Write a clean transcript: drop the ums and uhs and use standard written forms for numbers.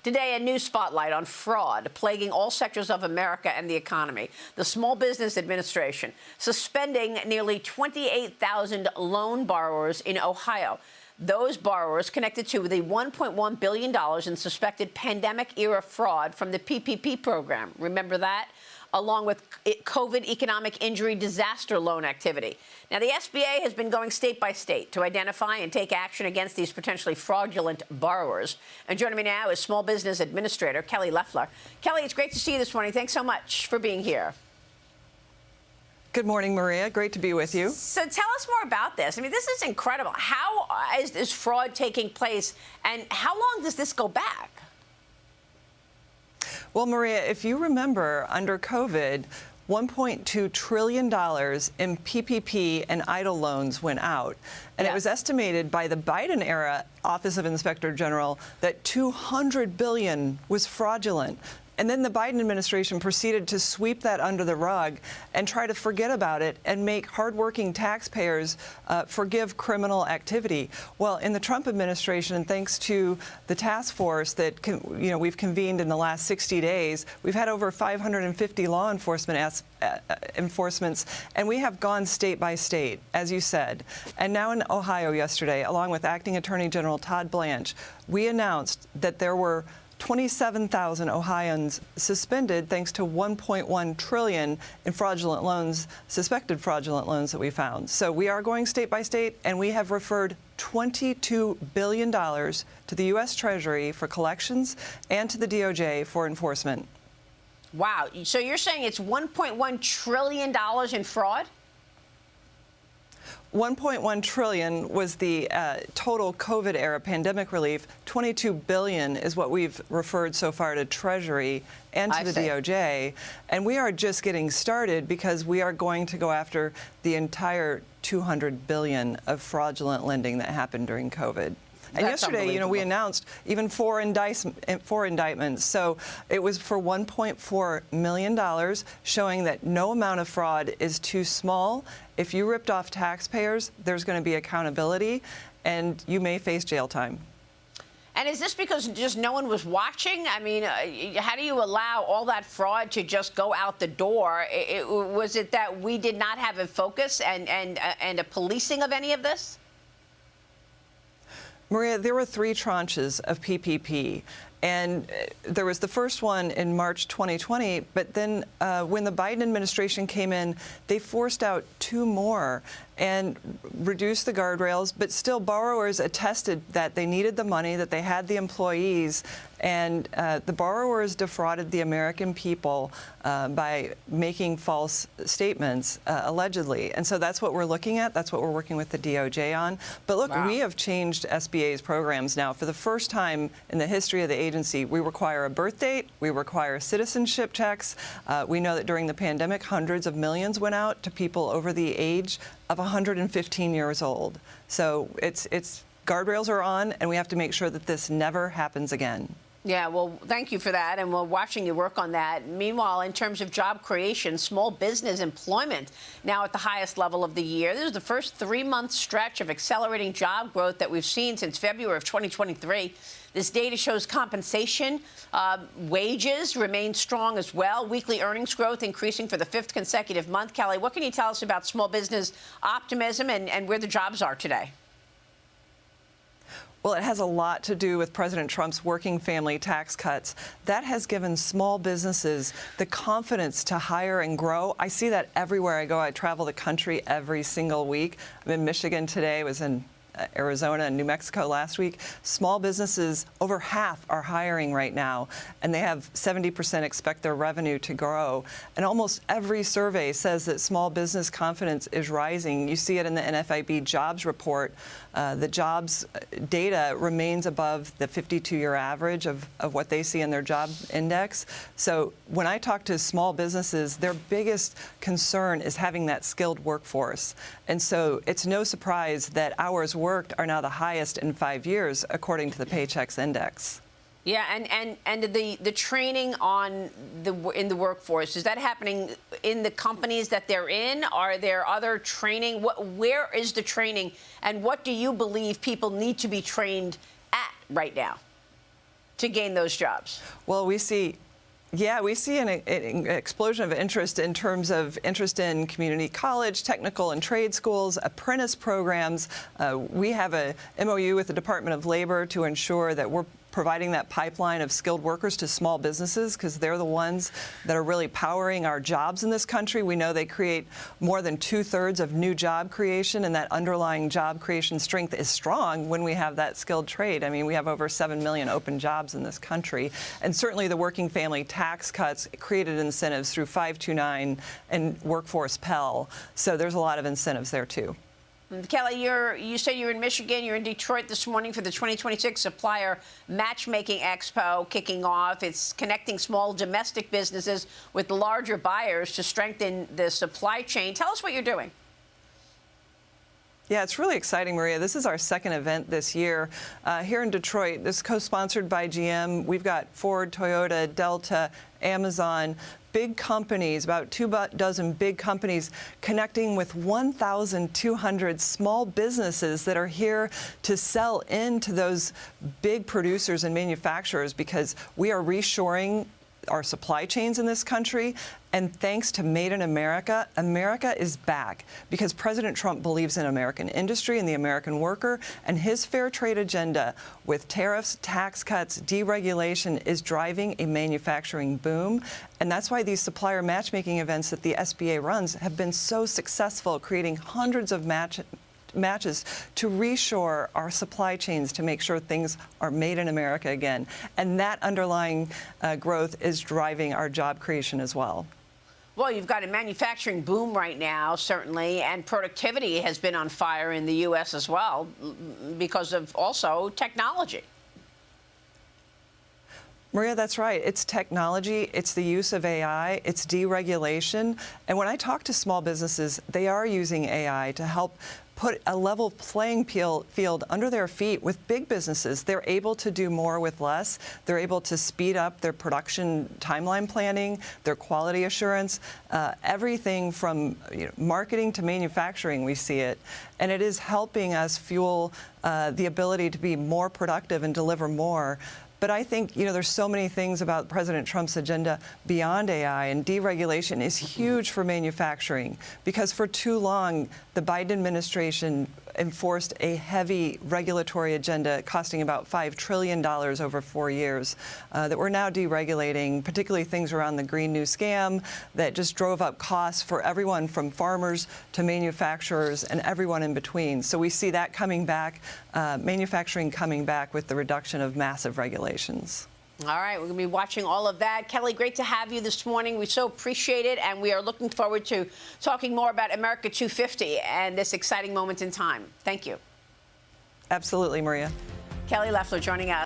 Today, a new spotlight on fraud plaguing all sectors of America and the economy. The Small Business Administration suspending nearly 28,000 loan borrowers in Ohio. Those borrowers connected to the $1.1 billion in suspected pandemic-era fraud from the PPP program. Remember that? Along with COVID economic injury disaster loan activity. Now, the SBA has been going state by state to identify and take action against these potentially fraudulent borrowers. And joining me now is Small Business Administrator Kelly Loeffler. Kelly, it's great to see you this morning. Thanks so much for being here. Good morning, Maria. Great to be with you. So tell us more about this. I mean, this is incredible. How is this fraud taking place, and how long does this go back? Well, Maria, if you remember, under COVID, $1.2 trillion in PPP and EIDL loans went out. And Yes. It was estimated by the Biden-era Office of Inspector General that $200 billion was fraudulent. And then the Biden administration proceeded to sweep that under the rug and try to forget about it and make hardworking taxpayers forgive criminal activity. Well, in the Trump administration, thanks to the task force that we've convened in the last 60 days, we've had over 550 law enforcement enforcements, and we have gone state by state, as you said. And now in Ohio yesterday, along with Acting Attorney General Todd Blanche, we announced that there were 27,000 Ohioans suspended thanks to $1.1 trillion in fraudulent loans, suspected fraudulent loans that we found. So we are going state by state, and we have referred $22 billion to the U.S. Treasury for collections and to the DOJ for enforcement. Wow. So you're saying it's $1.1 trillion in fraud? 1.1 trillion was the total COVID-era pandemic relief. 22 billion is what we've referred so far to Treasury and to the DOJ. And we are just getting started because we are going to go after the entire 200 billion of fraudulent lending that happened during COVID. And yesterday, we announced even four indictments. So it was for $1.4 million, showing that no amount of fraud is too small. If you ripped off taxpayers, there's going to be accountability, and you may face jail time. And is this because just no one was watching? I mean, how do you allow all that fraud to just go out the door? Was it that we did not have a focus and a policing of any of this? Maria, there were 3 tranches of PPP, and there was the first one in March 2020, but then when the Biden administration came in, they forced out 2 more and reduced the guardrails, but still borrowers attested that they needed the money, that they had the employees, and the borrowers defrauded the American people by making false statements, allegedly. And so that's what we're looking at. That's what we're working with the DOJ on. But look, we have changed SBA's programs now. For the first time in the history of the agency, we require a birth date. We require citizenship checks. We know that during the pandemic, hundreds of millions went out to people over the age of 115 years old. So it's guardrails are on, and we have to make sure that this never happens again. Yeah, well, thank you for that, and we're watching you work on that. Meanwhile, in terms of job creation, small business employment now at the highest level of the year. This is the first 3-month stretch of accelerating job growth that we've seen since February of 2023. This data shows compensation, wages remain strong as well. Weekly earnings growth increasing for the 5th consecutive month. Kelly, what can you tell us about small business optimism and where the jobs are today? Well, it has a lot to do with President Trump's working family tax cuts. That has given small businesses the confidence to hire and grow. I see that everywhere I go. I travel the country every single week. I'm in Michigan today, was in Arizona and New Mexico last week. Small businesses, over half are hiring right now, and they have 70% expect their revenue to grow. And almost every survey says that small business confidence is rising. You see it in the NFIB jobs report. The jobs data remains above the 52-year average of what they see in their job index. So when I talk to small businesses, their biggest concern is having that skilled workforce. And so it's no surprise that hours worked are now the highest in 5 years, according to the Paychex Index. Yeah, and the training in the workforce, is that happening in the companies that they're in? Are there other training? Where is the training, and what do you believe people need to be trained at right now? to gain those jobs? Well, we see an explosion of interest in terms of interest in community college, technical and trade schools, apprentice programs. We have a MOU with the Department of Labor to ensure that we're providing that pipeline of skilled workers to small businesses, because they're the ones that are really powering our jobs in this country. We know they create more than 2/3 of new job creation, and that underlying job creation strength is strong when we have that skilled trade. I mean, we have over 7 million open jobs in this country. And certainly the working family tax cuts created incentives through 529 and Workforce Pell. So there's a lot of incentives there, too. Kelly, you said you're in Michigan. You're in Detroit this morning for the 2026 Supplier Matchmaking Expo kicking off. It's connecting small domestic businesses with larger buyers to strengthen the supply chain. Tell us what you're doing. Yeah, it's really exciting, Maria. This is our second event this year here in Detroit. This is co-sponsored by GM. We've got Ford, Toyota, Delta, Amazon, big companies, about 24 big companies connecting with 1,200 small businesses that are here to sell into those big producers and manufacturers, because we are reshoring our supply chains in this country. And thanks to Made in America, America is back, because President Trump believes in American industry and the American worker, and his fair trade agenda with tariffs, tax cuts, deregulation is driving a manufacturing boom. And that's why these supplier matchmaking events that the SBA runs have been so successful, creating hundreds of matches to reshore our supply chains to make sure things are made in America again. And that underlying growth is driving our job creation as well. Well, you've got a manufacturing boom right now, certainly, and productivity has been on fire in the U.S. as well because of also technology. Maria, that's right. It's technology, it's the use of AI, it's deregulation. And when I talk to small businesses, they are using AI to help put a level playing field under their feet with big businesses. They're able to do more with less. They're able to speed up their production timeline planning, their quality assurance, everything from marketing to manufacturing, we see it. And it is helping us fuel the ability to be more productive and deliver more. But I think, there's so many things about President Trump's agenda beyond AI, and deregulation is huge for manufacturing, because for too long, the Biden administration enforced a heavy regulatory agenda costing about $5 trillion over 4 years that we're now deregulating, particularly things around the Green New Scam that just drove up costs for everyone from farmers to manufacturers and everyone in between. So we see that coming back, manufacturing coming back with the reduction of massive regulations. All right, we're going to be watching all of that. Kelly, great to have you this morning. We so appreciate it, and we are looking forward to talking more about America 250 and this exciting moment in time. Thank you. Absolutely, Maria. Kelly Loeffler joining us.